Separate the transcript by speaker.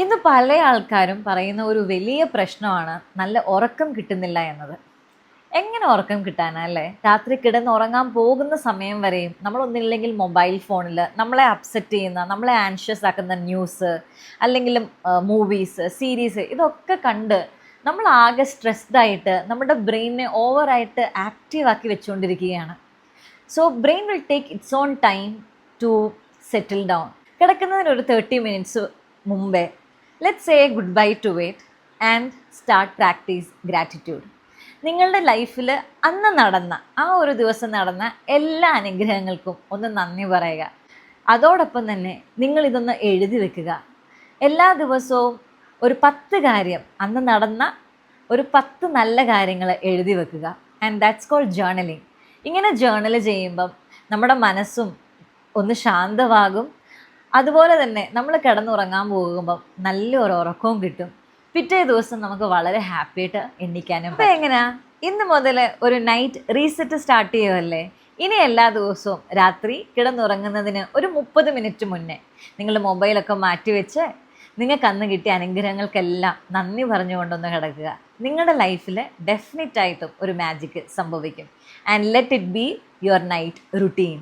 Speaker 1: ഇന്ന് പല ആൾക്കാരും പറയുന്ന ഒരു വലിയ പ്രശ്നമാണ് നല്ല ഉറക്കം കിട്ടുന്നില്ല എന്നത്. എങ്ങനെ ഉറക്കം കിട്ടാനാ അല്ലേ? രാത്രി കിടന്നുറങ്ങാൻ പോകുന്ന സമയം വരെയും നമ്മളൊന്നില്ലെങ്കിൽ മൊബൈൽ ഫോണിൽ നമ്മളെ അപ്സെറ്റ് ചെയ്യുന്ന, നമ്മളെ ആൻഷ്യസ് ആക്കുന്ന ന്യൂസ്, അല്ലെങ്കിൽ മൂവീസ്, സീരീസ് ഇതൊക്കെ കണ്ട് നമ്മൾ ആകെ സ്ട്രെസ്ഡ് ആയിട്ട് നമ്മുടെ ബ്രെയിനിനെ ഓവറായിട്ട് ആക്റ്റീവ് ആക്കി വെച്ചുകൊണ്ടിരിക്കുകയാണ്. So brain will take its own time to settle down. കിടക്കുന്നതിന് ഒരു 30 മിനിറ്റ്സ് മുമ്പേ let's say good bye to it and start practice gratitude. നിങ്ങളുടെ ലൈഫിൽ അന്ന് നടന്ന ആ ഒരു ദിവസം നടന്ന എല്ലാ അനുഗ്രഹങ്ങൾക്കും ഒന്ന് നന്ദി പറയുക. അതോടൊപ്പം തന്നെ നിങ്ങളിതൊന്ന് എഴുതി വെക്കുക. എല്ലാ ദിവസവും ഒരു 10 കാര്യം, അന്ന് നടന്ന ഒരു 10 നല്ല കാര്യങ്ങൾ എഴുതി വെക്കുക. And that's called journaling. ഇങ്ങനെ ജേർണൽ ചെയ്യുമ്പം നമ്മുടെ മനസ്സും ഒന്ന് ശാന്തമാകും. അതുപോലെ തന്നെ നമ്മൾ കിടന്നുറങ്ങാൻ പോകുമ്പം നല്ലൊരു ഉറക്കവും കിട്ടും. പിറ്റേ ദിവസം നമുക്ക് വളരെ ഹാപ്പി ആയിട്ട് എണ്ണിക്കാനും. അപ്പോൾ എങ്ങനെയാ, ഇന്ന് മുതൽ ഒരു നൈറ്റ് റീസെറ്റ് സ്റ്റാർട്ട് ചെയ്യുമല്ലേ? ഇനി എല്ലാ ദിവസവും രാത്രി കിടന്നുറങ്ങുന്നതിന് ഒരു 30 മിനിറ്റ് മുന്നേ നിങ്ങൾ മൊബൈലൊക്കെ മാറ്റി വെച്ച് നിങ്ങൾക്ക് അന്ന് കിട്ടിയ അനുഗ്രഹങ്ങൾക്കെല്ലാം നന്ദി പറഞ്ഞുകൊണ്ടൊന്ന് കിടക്കുക. നിങ്ങളുടെ ലൈഫിൽ ഡെഫിനറ്റായിട്ടും ഒരു മാജിക് സംഭവിക്കും. And let it be your night routine.